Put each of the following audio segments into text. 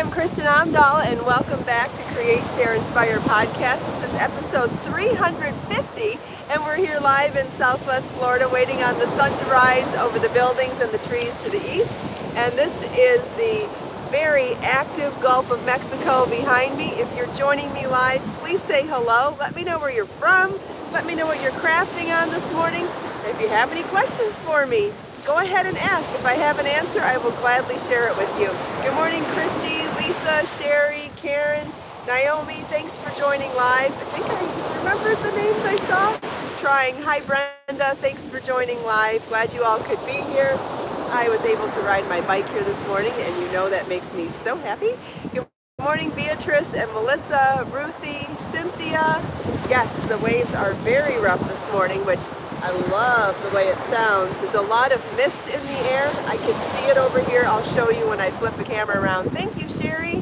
I'm Kristin Omdahl, and welcome back to Create, Share, Inspire podcast. This is episode 350, and we're here live in Southwest Florida waiting on the sun to rise over the buildings and the trees to the east. And this is the very active Gulf of Mexico behind me. If you're joining me live, please say hello. Let me know where you're from. Let me know what you're crafting on this morning. If you have any questions for me, go ahead and ask. If I have an answer, I will gladly share it with you. Good morning, Christy, Lisa, Sherry, Karen, Naomi. Thanks for joining live. I think I remembered the names I saw. Trying. Hi, Brenda. Thanks for joining live. Glad you all could be here. I was able to ride my bike here this morning, and you know that makes me so happy. Good morning, Beatrice and Melissa, Ruthie, Cynthia. Yes, the waves are very rough this morning, which I love the way it sounds. There's a lot of mist in the air. I can see it over here. I'll show you when I flip the camera around. Thank you, Sherry.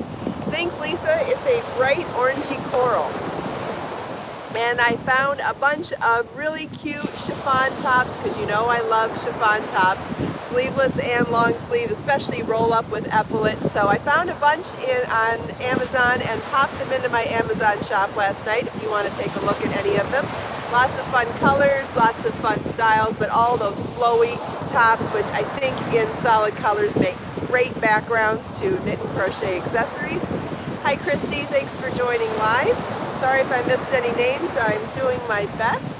Thanks, Lisa. It's a bright orangey coral. And I found a bunch of really cute chiffon tops, because you know I love chiffon tops, sleeveless and long sleeve, especially roll up with epaulet. So I found a bunch on Amazon and popped them into my Amazon shop last night if you want to take a look at any of them. Lots of fun colors, lots of fun styles, but all those flowy tops, which I think in solid colors make great backgrounds to knit and crochet accessories. Hi Christy, thanks for joining live. Sorry if I missed any names, I'm doing my best.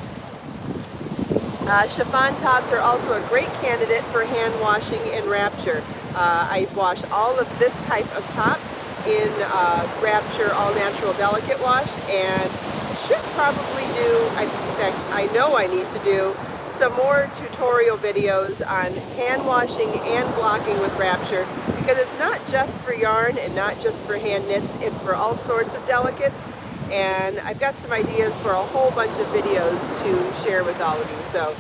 Chiffon tops are also a great candidate for hand washing in Wrapture. I wash all of this type of top in Wrapture All Natural Delicate Wash, and should probably do, in fact, I know I need to do some more tutorial videos on hand washing and blocking with Wrapture, because it's not just for yarn and not just for hand knits, it's for all sorts of delicates. And I've got some ideas for a whole bunch of videos to share with all of you. So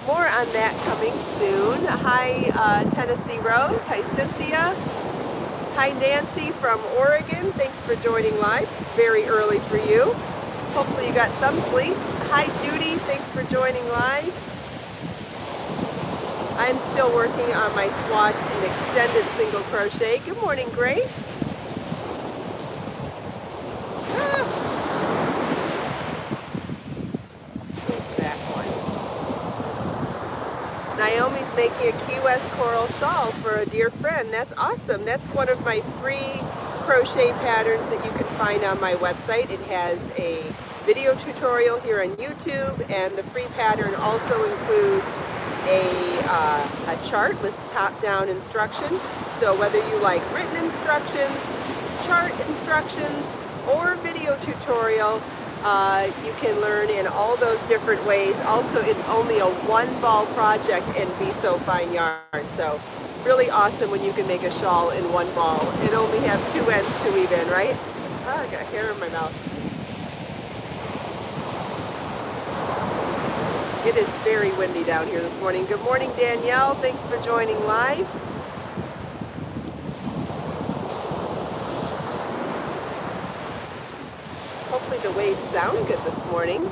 more on that coming soon. Hi Tennessee Rose. Hi Cynthia. Hi Nancy from Oregon. Thanks for joining live. It's very early for you. Hopefully you got some sleep. Hi Judy. Thanks for joining live. I'm still working on my swatch in extended single crochet. Good morning, Grace. Naomi's making a Key West coral shawl for a dear friend. That's awesome. That's one of my free crochet patterns that you can find on my website. It has a video tutorial here on YouTube, and the free pattern also includes a chart with top-down instructions. So whether you like written instructions, chart instructions, or video tutorial, you can learn in all those different ways. Also, it's only a one ball project in Be So Fine yarn. So really awesome when you can make a shawl in one ball and only have two ends to weave in, right? Oh, I got hair in my mouth. It is very windy down here this morning. Good morning, Danielle. Thanks for joining live. Hopefully the waves sound good this morning.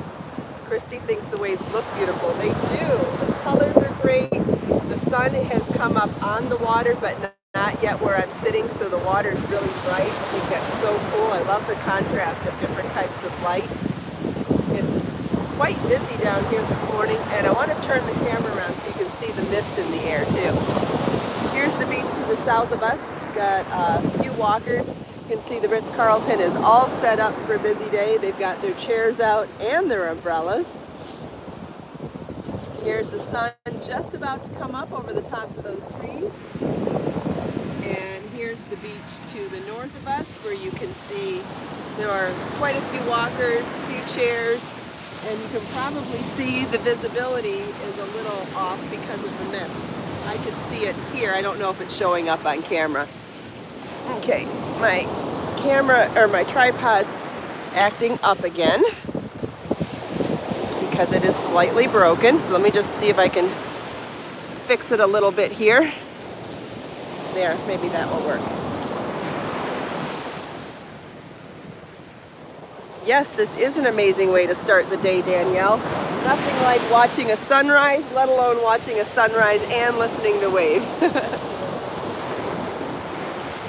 Christy thinks the waves look beautiful. They do. The colors are great. The sun has come up on the water, but not yet where I'm sitting, so the water is really bright. I think that's so cool. I love the contrast of different types of light. It's quite busy down here this morning, and I want to turn the camera around so you can see the mist in the air too. Here's the beach to the south of us. We've got a few walkers. You can see the Ritz-Carlton is all set up for a busy day. They've got their chairs out and their umbrellas. Here's the sun just about to come up over the tops of those trees. And here's the beach to the north of us, where you can see there are quite a few walkers, a few chairs, and you can probably see the visibility is a little off because of the mist. I can see it here. I don't know if it's showing up on camera. Okay, my camera, or my tripod's acting up again because it is slightly broken. So let me just see if I can fix it a little bit here. There, maybe that will work. Yes, this is an amazing way to start the day, Danielle. Nothing like watching a sunrise, let alone watching a sunrise and listening to waves.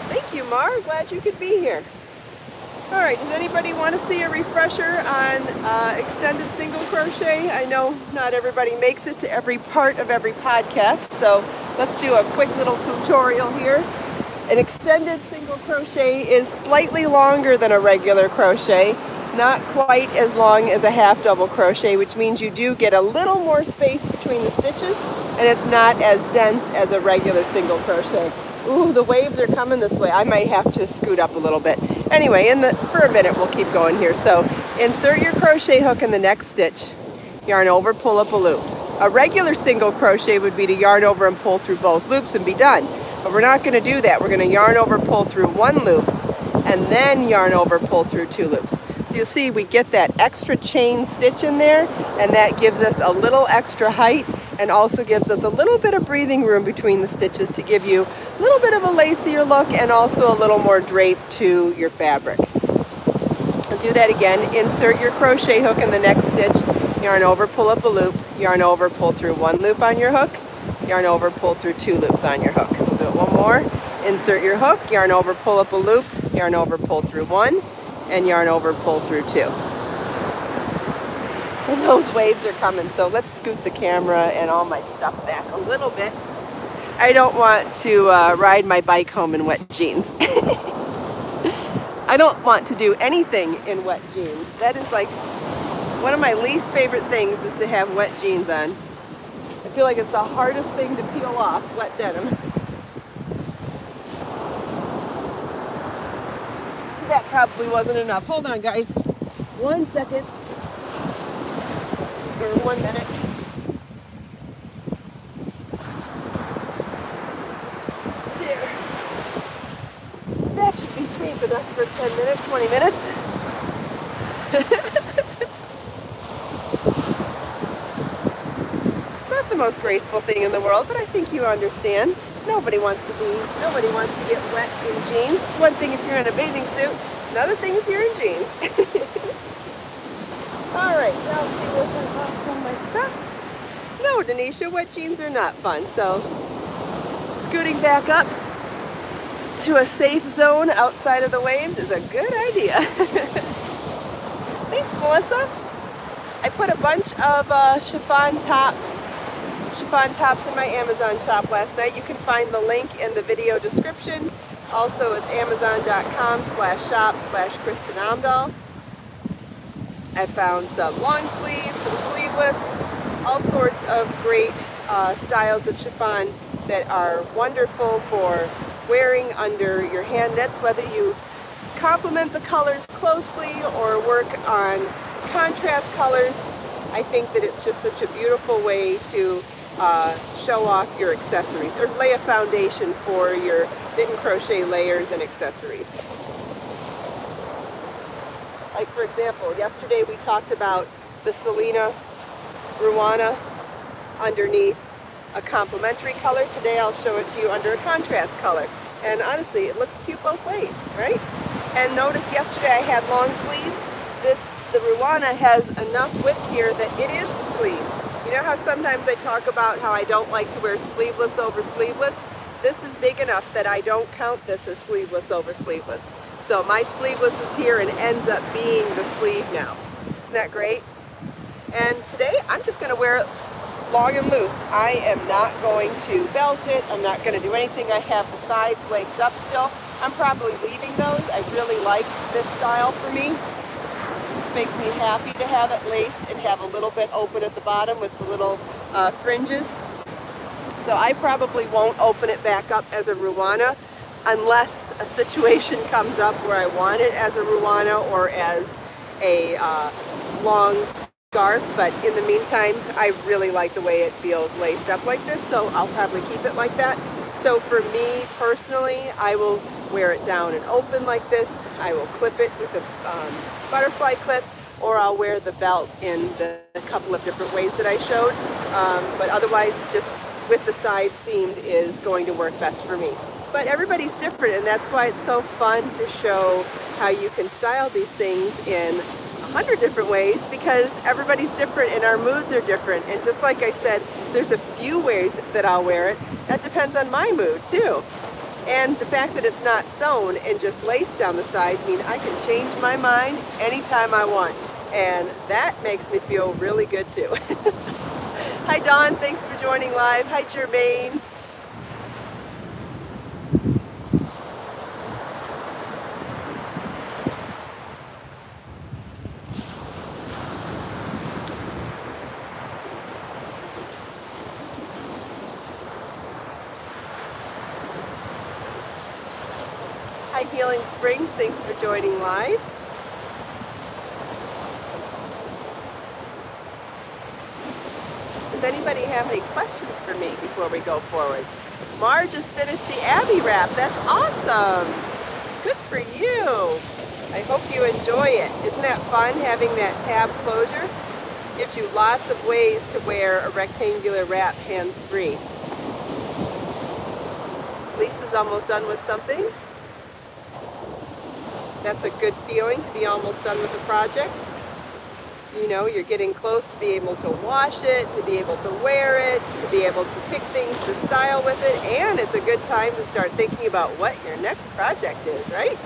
Thank you, welcome, Mar. Glad you could be here. All right, does anybody want to see a refresher on extended single crochet? I know not everybody makes it to every part of every podcast, so let's do a quick little tutorial here. An extended single crochet is slightly longer than a regular crochet, not quite as long as a half double crochet, which means you do get a little more space between the stitches, and it's not as dense as a regular single crochet. Ooh, the waves are coming this way. I might have to scoot up a little bit. Anyway, for a minute, we'll keep going here. So insert your crochet hook in the next stitch, yarn over, pull up a loop. A regular single crochet would be to yarn over and pull through both loops and be done. But we're not going to do that. We're going to yarn over, pull through one loop, and then yarn over, pull through two loops. So you'll see we get that extra chain stitch in there, and that gives us a little extra height and also gives us a little bit of breathing room between the stitches to give you a little bit of a lacier look and also a little more drape to your fabric. I'll do that again. Insert your crochet hook in the next stitch, yarn over, pull up a loop, yarn over, pull through one loop on your hook, yarn over, pull through two loops on your hook. We'll do it one more. Insert your hook, yarn over, pull up a loop, yarn over, pull through one, and yarn over, pull through two. And those waves are coming, so let's scoot the camera and all my stuff back a little bit. I don't want to ride my bike home in wet jeans. I don't want to do anything in wet jeans. That is like one of my least favorite things, is to have wet jeans on. I feel like it's the hardest thing to peel off, wet denim. That probably wasn't enough. Hold on, guys. 1 second. Or 1 minute. There. That should be safe enough for 10 minutes, 20 minutes. Not the most graceful thing in the world, but I think you understand. Nobody wants to get wet in jeans. It's one thing if you're in a bathing suit, another thing if you're in jeans. All right, now let's see if I lost some of my stuff. No, Denisha, wet jeans are not fun. So scooting back up to a safe zone outside of the waves is a good idea. Thanks, Melissa. I put a bunch of chiffon tops in my Amazon shop last night. You can find the link in the video description. Also, it's amazon.com/shop/Kristin Omdahl. I found some long sleeves, some sleeveless, all sorts of great styles of chiffon that are wonderful for wearing under your hand knits, whether you complement the colors closely or work on contrast colors. I think that it's just such a beautiful way to show off your accessories, or lay a foundation for your knit and crochet layers and accessories. Like, for example, yesterday we talked about the Selena Ruana underneath a complementary color. Today I'll show it to you under a contrast color. And honestly, it looks cute both ways, right? And notice yesterday I had long sleeves. The Ruana has enough width here that it is the sleeve. You know how sometimes I talk about how I don't like to wear sleeveless over sleeveless? This is big enough that I don't count this as sleeveless over sleeveless. So my sleeveless is here and ends up being the sleeve now. Isn't that great? And today I'm just going to wear it long and loose. I am not going to belt it. I'm not going to do anything. I have the sides laced up still. I'm probably leaving those. I really like this style for me. This makes me happy to have it laced and have a little bit open at the bottom with the little fringes. So I probably won't open it back up as a Ruana unless a situation comes up where I want it as a Ruana or as a long scarf. But in the meantime, I really like the way it feels laced up like this, so I'll probably keep it like that. So for me personally, I will wear it down and open like this. I will clip it with a butterfly clip, or I'll wear the belt in the couple of different ways that I showed. But otherwise, just with the side seamed is going to work best for me. But everybody's different, and that's why it's so fun to show how you can style these things in 100 different ways, because everybody's different and our moods are different. And just like I said, there's a few ways that I'll wear it. That depends on my mood too. And the fact that it's not sewn and just laced down the side means I can change my mind anytime I want. And that makes me feel really good too. Hi Dawn, thanks for joining live. Hi Jermaine. Hi Healing Springs, thanks for joining live. Does anybody have any questions for me before we go forward? Mar just finished the Abby wrap. That's awesome. Good for you. I hope you enjoy it. Isn't that fun having that tab closure? Gives you lots of ways to wear a rectangular wrap hands-free. Lisa's almost done with something. That's a good feeling to be almost done with the project. You know, you're getting close to be able to wash it, to be able to wear it, to be able to pick things to style with it, and it's a good time to start thinking about what your next project is, right?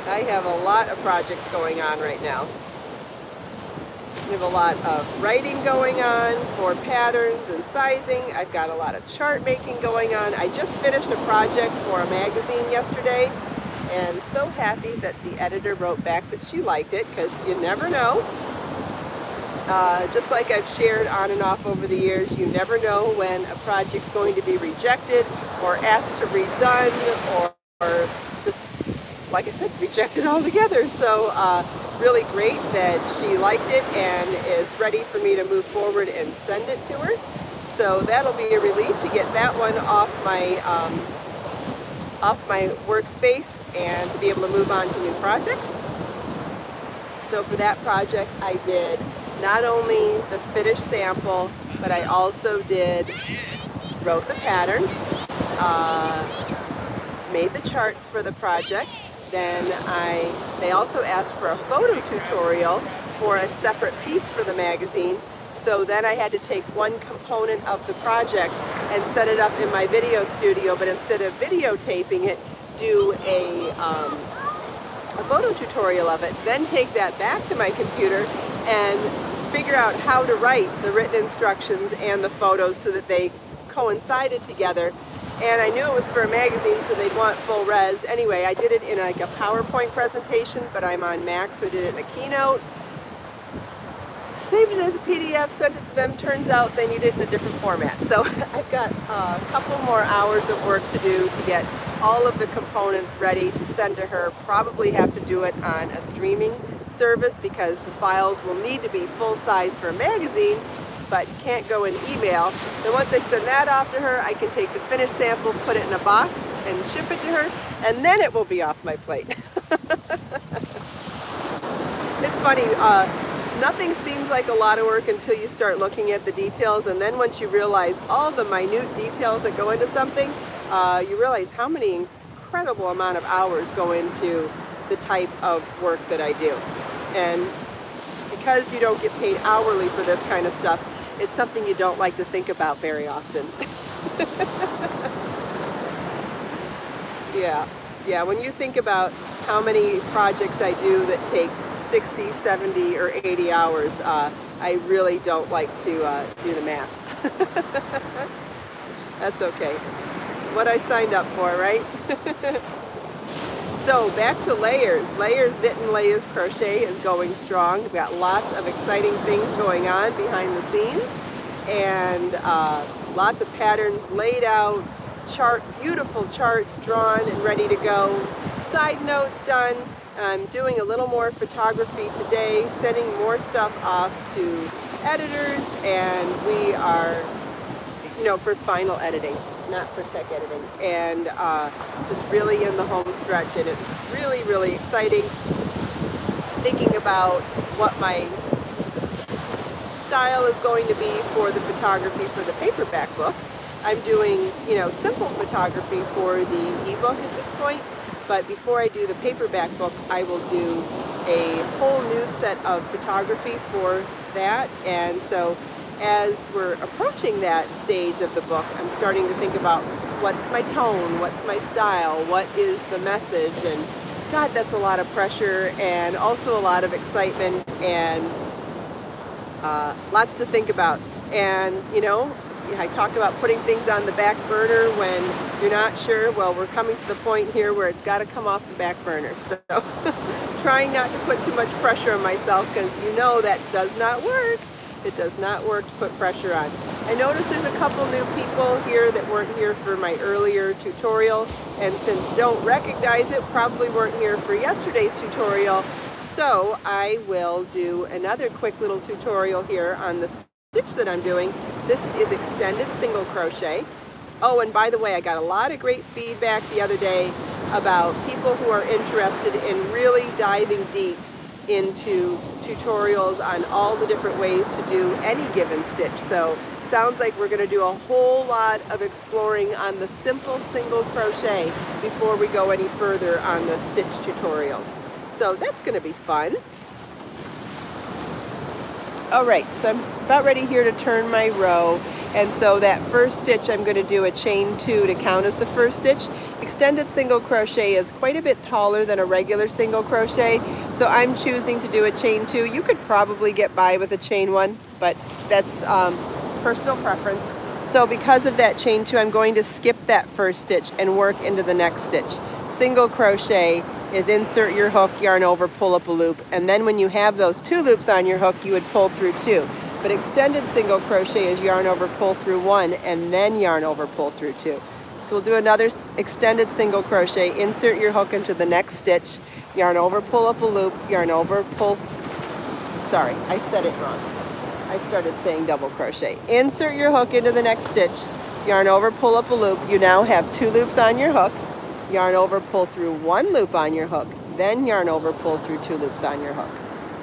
I have a lot of projects going on right now. I have a lot of writing going on for patterns and sizing. I've got a lot of chart making going on. I just finished a project for a magazine yesterday, and so happy that the editor wrote back that she liked it, because you never know. Just like I've shared on and off over the years, you never know when a project's going to be rejected or asked to redone, or just, like I said, rejected altogether. So really great that she liked it and is ready for me to move forward and send it to her. So that'll be a relief to get that one off my workspace and to be able to move on to new projects. So for that project I did not only the finished sample, but I also wrote the pattern, made the charts for the project. Then they also asked for a photo tutorial for a separate piece for the magazine. So then I had to take one component of the project and set it up in my video studio, but instead of videotaping it, do a photo tutorial of it, then take that back to my computer and figure out how to write the written instructions and the photos so that they coincided together. And I knew it was for a magazine, so they'd want full res. Anyway, I did it in like a PowerPoint presentation, but I'm on Mac, so I did it in a Keynote. Saved it as a PDF, sent it to them. Turns out they need it in a different format. So I've got a couple more hours of work to do to get all of the components ready to send to her. Probably have to do it on a streaming service because the files will need to be full size for a magazine, but can't go in email. Then once I send that off to her, I can take the finished sample, put it in a box, and ship it to her, and then it will be off my plate. It's funny, nothing seems like a lot of work until you start looking at the details, and then once you realize all the minute details that go into something, you realize how many incredible amount of hours go into the type of work that I do. And because you don't get paid hourly for this kind of stuff, it's something you don't like to think about very often. Yeah, when you think about how many projects I do that take 60, 70, or 80 hours, I really don't like to do the math. That's okay. It's what I signed up for, right? So back to layers. Layers Knit and Layers Crochet is going strong. We've got lots of exciting things going on behind the scenes, and lots of patterns laid out, beautiful charts drawn and ready to go, side notes done. I'm doing a little more photography today, sending more stuff off to editors, and we are, for final editing, not for tech editing, and just really in the home stretch, and it's really, really exciting thinking about what my style is going to be for the photography for the paperback book. I'm doing, simple photography for the ebook at this point, but before I do the paperback book, I will do a whole new set of photography for that. And so as we're approaching that stage of the book, I'm starting to think about what's my tone, what's my style, what is the message, and God, that's a lot of pressure and also a lot of excitement and lots to think about. And you know, I talk about putting things on the back burner when you're not sure. Well, we're coming to the point here where it's got to come off the back burner. So trying not to put too much pressure on myself, because you know that does not work. It does not work to put pressure on. I noticed there's a couple new people here that weren't here for my earlier tutorial, and since don't recognize it, probably weren't here for yesterday's tutorial. So I will do another quick little tutorial here on the stitch that I'm doing. This is extended single crochet. Oh, and by the way, I got a lot of great feedback the other day about people who are interested in really diving deep into tutorials on all the different ways to do any given stitch. So sounds like we're going to do a whole lot of exploring on the simple single crochet before we go any further on the stitch tutorials. So that's going to be fun. Alright, so I'm about ready here to turn my row, and so that first stitch I'm going to do a chain 2 to count as the first stitch. Extended single crochet is quite a bit taller than a regular single crochet, so I'm choosing to do a chain 2. You could probably get by with a chain 1, but that's personal preference. So because of that chain 2, I'm going to skip that first stitch and work into the next stitch. Single crochet is insert your hook, yarn over, pull up a loop, and then when you have those 2 loops on your hook, you would pull through 2. But extended single crochet is yarn over, pull through 1, and then yarn over, pull through 2. So we'll do another extended single crochet, insert your hook into the next stitch, yarn over, pull up a loop, yarn over, pull, sorry, I said it wrong. I started saying double crochet. Insert your hook into the next stitch, yarn over, pull up a loop. You now have 2 loops on your hook, yarn over, pull through 1 loop on your hook, then yarn over, pull through 2 loops on your hook.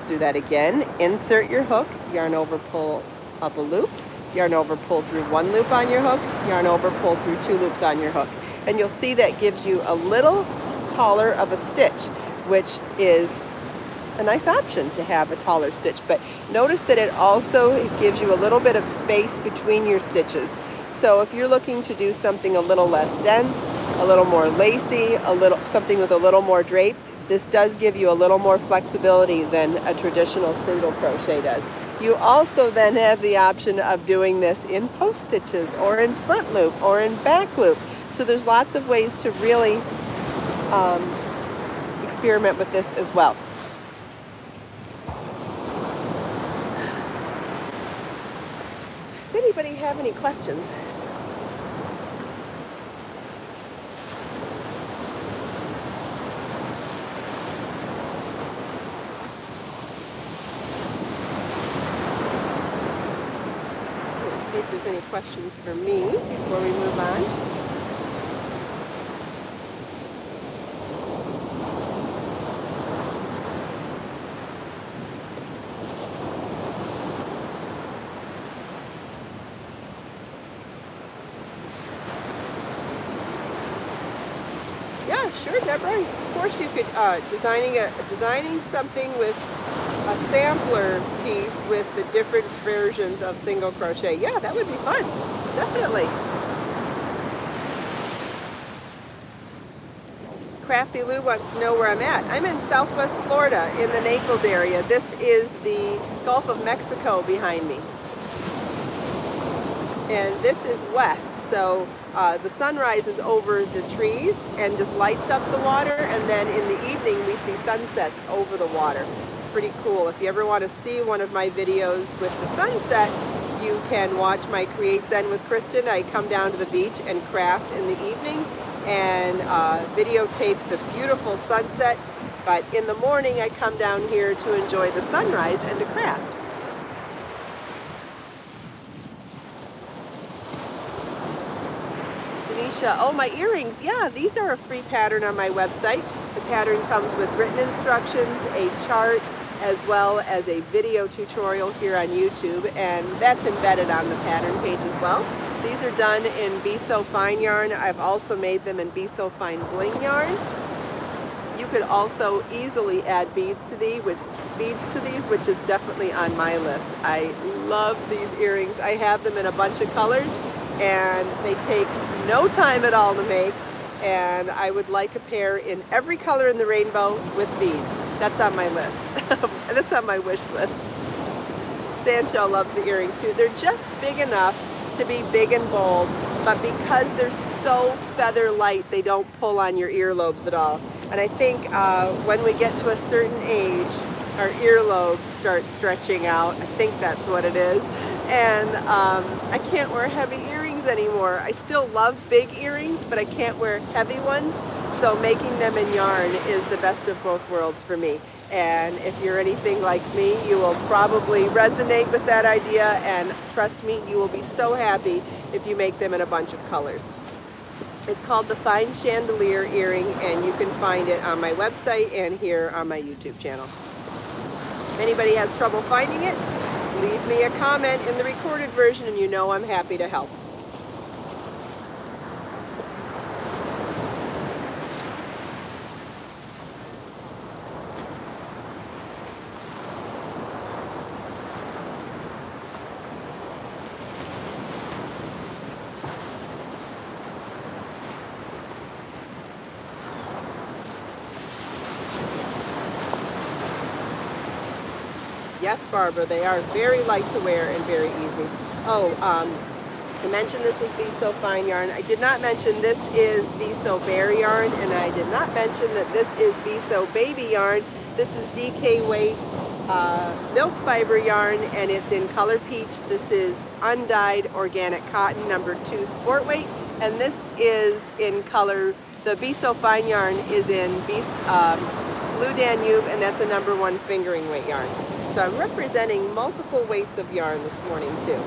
Do that again. Insert your hook, yarn over, pull up a loop, yarn over, pull through 1 loop on your hook, yarn over, pull through 2 loops on your hook. And you'll see that gives you a little taller of a stitch, which is a nice option to have a taller stitch. But notice that it also gives you a little bit of space between your stitches. So if you're looking to do something a little less dense, a little more lacy, something with a little more drape, this does give you a little more flexibility than a traditional single crochet does. You also then have the option of doing this in post stitches or in front loop or in back loop. So there's lots of ways to really experiment with this as well. Does anybody have any questions? See if there's any questions for me before we move on. Yeah, sure, Deborah. Of course, you could designing something with a sampler piece with the different versions of single crochet. Yeah, that would be fun. Definitely. Crafty Lou wants to know where I'm at. I'm in Southwest Florida in the Naples area. This is the Gulf of Mexico behind me. And this is west, so the sun rises over the trees and just lights up the water, and then in the evening we see sunsets over the water. It's pretty cool. If you ever want to see one of my videos with the sunset, you can watch my Create Zen with Kristin. I come down to the beach and craft in the evening and videotape the beautiful sunset, but in the morning I come down here to enjoy the sunrise and to craft. Oh, my earrings. Yeah, these are a free pattern on my website. The pattern comes with written instructions, a chart, as well as a video tutorial here on YouTube, and that's embedded on the pattern page as well. These are done in Be So Fine yarn. I've also made them in Be So Fine bling yarn. You could also easily add beads to these, which is definitely on my list. I love these earrings. I have them in a bunch of colors, and they take no time at all to make, and I would like a pair in every color in the rainbow with beads. That's on my list. That's on my wish list. Sancho loves the earrings too. They're just big enough to be big and bold, but because they're so feather light, they don't pull on your earlobes at all. And I think when we get to a certain age, our earlobes start stretching out. I think that's what it is. And I can't wear heavy earrings anymore. I still love big earrings, but I can't wear heavy ones. So making them in yarn is the best of both worlds for me. And if you're anything like me, you will probably resonate with that idea, and trust me, you will be so happy if you make them in a bunch of colors. It's called the Fine Chandelier Earring, and you can find it on my website and here on my YouTube channel. If anybody has trouble finding it, leave me a comment in the recorded version and you know I'm happy to help. Yes, Barbara, they are very light to wear and very easy. Oh, I mentioned this was Be So Fine yarn. I did not mention this is Be So Bear yarn, and I did not mention that this is Be So Baby yarn. This is DK Weight milk fiber yarn, and it's in color peach. This is undyed organic cotton #2 sport weight, and this is in color, the Be So Fine yarn is in Blue Danube, and that's a #1 fingering weight yarn. So I'm representing multiple weights of yarn this morning too.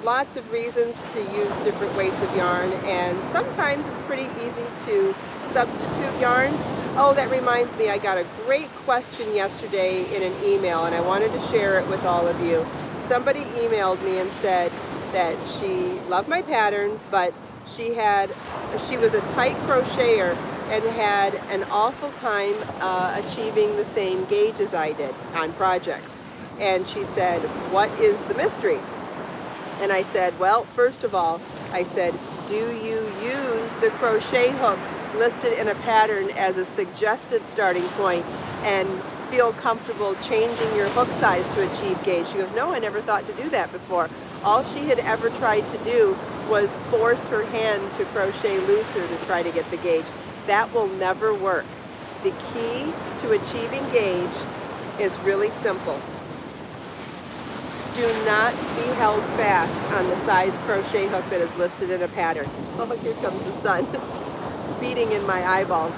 Lots of reasons to use different weights of yarn, and sometimes it's pretty easy to substitute yarns. Oh, that reminds me, I got a great question yesterday in an email, and I wanted to share it with all of you. Somebody emailed me and said that she loved my patterns, but she was a tight crocheter and had an awful time achieving the same gauge as I did on projects. And she said, what is the mystery? And I said, well, first of all, I said, do you use the crochet hook listed in a pattern as a suggested starting point and feel comfortable changing your hook size to achieve gauge? She goes, no, I never thought to do that before. All she had ever tried to do was force her hand to crochet looser to try to get the gauge. That will never work. The key to achieving gauge is really simple. Do not be held fast on the size crochet hook that is listed in a pattern. Oh, here comes the sun. It's beating in my eyeballs.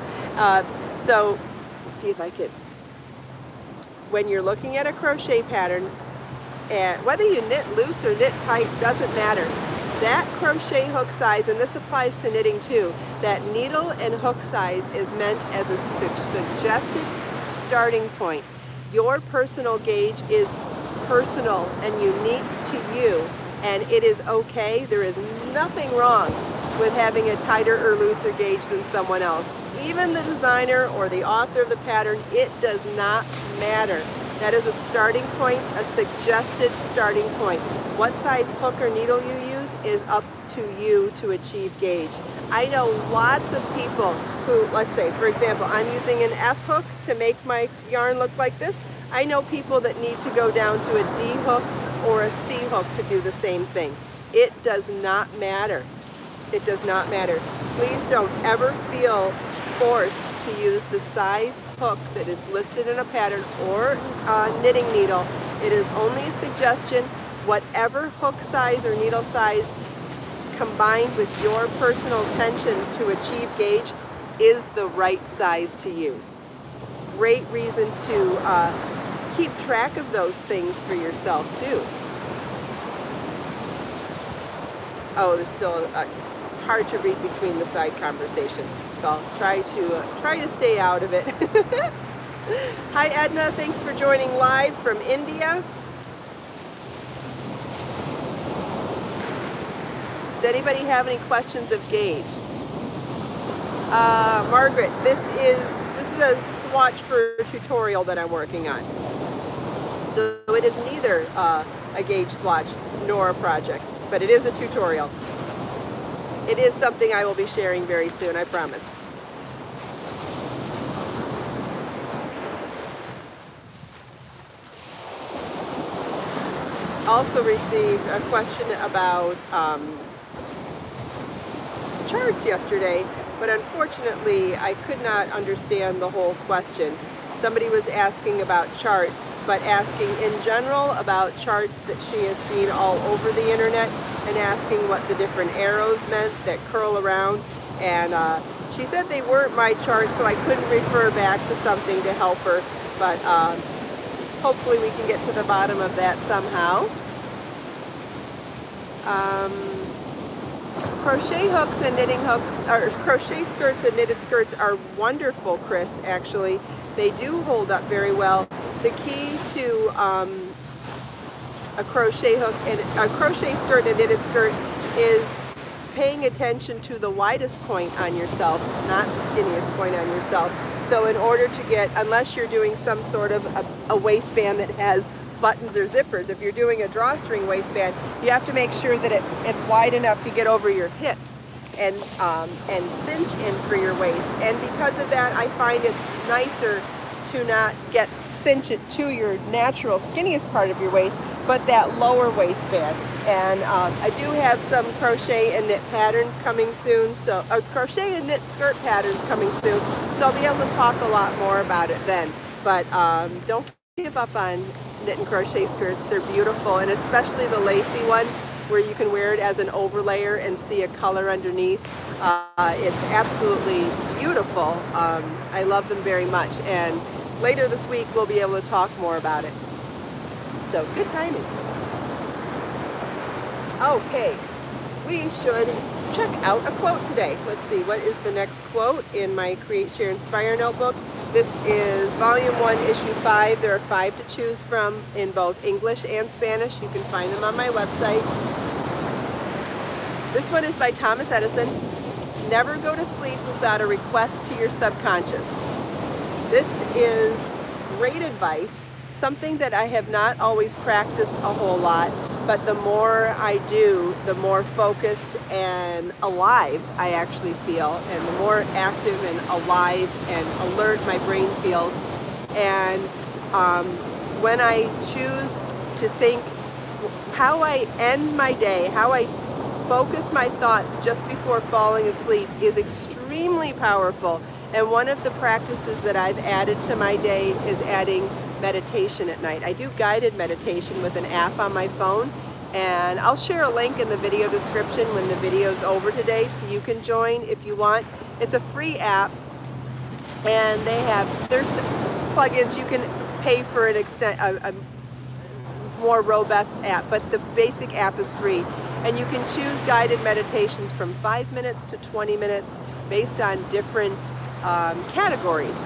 So, let's see if I could. When you're looking at a crochet pattern, and whether you knit loose or knit tight, doesn't matter. That crochet hook size, and this applies to knitting too, that needle and hook size is meant as a suggested starting point. Your personal gauge is personal and unique to you, and it is okay. There is nothing wrong with having a tighter or looser gauge than someone else. Even the designer or the author of the pattern, it does not matter. That is a starting point, a suggested starting point. What size hook or needle you use is up to you to achieve gauge. I know lots of people who, let's say, for example, I'm using an F hook to make my yarn look like this. I know people that need to go down to a D hook or a C hook to do the same thing. It does not matter. It does not matter. Please don't ever feel forced to use the size hook that is listed in a pattern or knitting needle. It is only a suggestion. Whatever hook size or needle size combined with your personal tension to achieve gauge is the right size to use. Great reason to keep track of those things for yourself too. Oh, there's still it's hard to read between the side conversation, so I'll try to stay out of it. Hi Edna, thanks for joining live from India. Does anybody have any questions of gauge? Margaret, this is a swatch for a tutorial that I'm working on. So it is neither a gauge swatch nor a project, but it is a tutorial. it is something I will be sharing very soon, I promise. Also received a question about charts yesterday, but unfortunately I could not understand the whole question. Somebody was asking about charts, but asking in general about charts that she has seen all over the internet, and asking what the different arrows meant that curl around. And she said they weren't my charts, so I couldn't refer back to something to help her, but hopefully we can get to the bottom of that somehow. Crochet hooks and knitting hooks, or crochet skirts and knitted skirts are wonderful, Chris, actually. They do hold up very well. The key to a crochet hook and a crochet skirt and knitted skirt is paying attention to the widest point on yourself, not the skinniest point on yourself. So in order to get, unless you're doing some sort of a waistband that has buttons or zippers, if you're doing a drawstring waistband, you have to make sure that it's wide enough to get over your hips and cinch in for your waist. And because of that, I find it's nicer to not cinch it to your natural skinniest part of your waist, but that lower waistband. And I do have some crochet and knit patterns coming soon, so crochet and knit skirt patterns coming soon, so I'll be able to talk a lot more about it then. But don't give up on knit and crochet skirts. They're beautiful, and especially the lacy ones where you can wear it as an overlayer and see a color underneath. It's absolutely beautiful. I love them very much, and later this week we'll be able to talk more about it. So good timing. Okay, we should check out a quote today. Let's see, what is the next quote in my Create, Share, Inspire notebook? This is Volume 1, Issue 5. There are 5 to choose from in both English and Spanish. You can find them on my website. This one is by Thomas Edison. Never go to sleep without a request to your subconscious. This is great advice, something that I have not always practiced a whole lot, but the more I do, the more focused and alive I actually feel, and the more active and alive and alert my brain feels. And when I choose to think how I end my day, how I focus my thoughts just before falling asleep is extremely powerful. And one of the practices that I've added to my day is adding meditation at night. I do guided meditation with an app on my phone, and I'll share a link in the video description when the video's over today, so you can join if you want. It's a free app, and there's plugins. You can pay for a more robust app, but the basic app is free, and you can choose guided meditations from 5 minutes to 20 minutes based on different categories.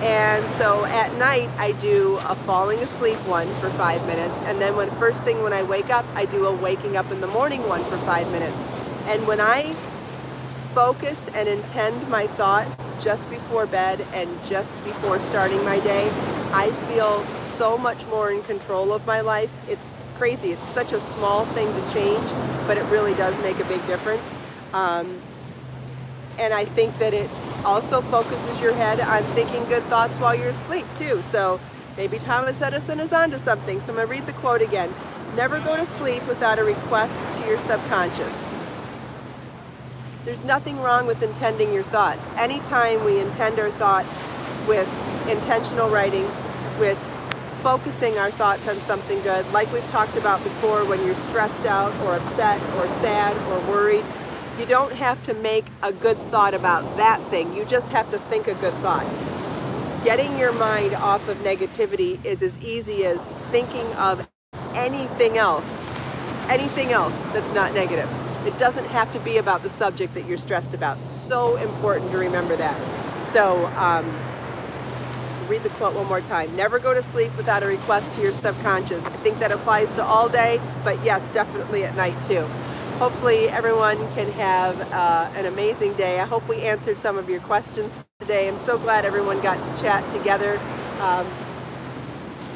And so at night I do a falling asleep one for 5 minutes, and then first thing when I wake up, I do a waking up in the morning one for 5 minutes. And when I focus and intend my thoughts just before bed and just before starting my day, I feel so much more in control of my life. It's crazy. It's such a small thing to change, but it really does make a big difference. And I think that it also focuses your head on thinking good thoughts while you're asleep too. So maybe Thomas Edison is onto something. So I'm going to read the quote again. Never go to sleep without a request to your subconscious. There's nothing wrong with intending your thoughts. Anytime we intend our thoughts with intentional writing, with focusing our thoughts on something good, like we've talked about before, when you're stressed out or upset or sad or worried, you don't have to make a good thought about that thing. You just have to think a good thought. Getting your mind off of negativity is as easy as thinking of anything else that's not negative. It doesn't have to be about the subject that you're stressed about. So important to remember that. So read the quote one more time. Never go to sleep without a request to your subconscious. I think that applies to all day, but yes, definitely at night too. Hopefully everyone can have an amazing day. I hope we answered some of your questions today. I'm so glad everyone got to chat together.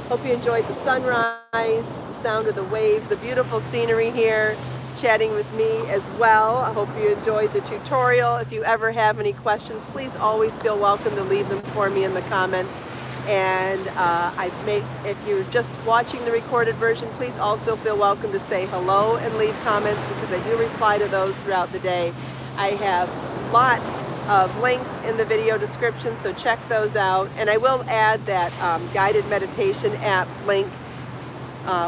Hope you enjoyed the sunrise, the sound of the waves, the beautiful scenery here. chatting with me as well. I hope you enjoyed the tutorial. If you ever have any questions, please always feel welcome to leave them for me in the comments. And if you're just watching the recorded version, please also feel welcome to say hello and leave comments, because I do reply to those throughout the day. I have lots of links in the video description, so check those out. And I will add that guided meditation app link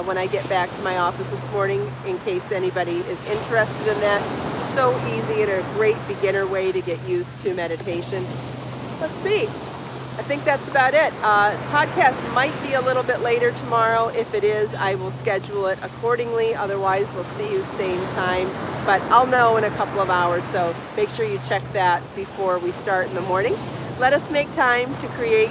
when I get back to my office this morning, in case anybody is interested in that. It's so easy and a great beginner way to get used to meditation. Let's see. I think that's about it. Podcast might be a little bit later tomorrow. If it is, I will schedule it accordingly. Otherwise, we'll see you same time. But I'll know in a couple of hours, so make sure you check that before we start in the morning. Let us make time to create,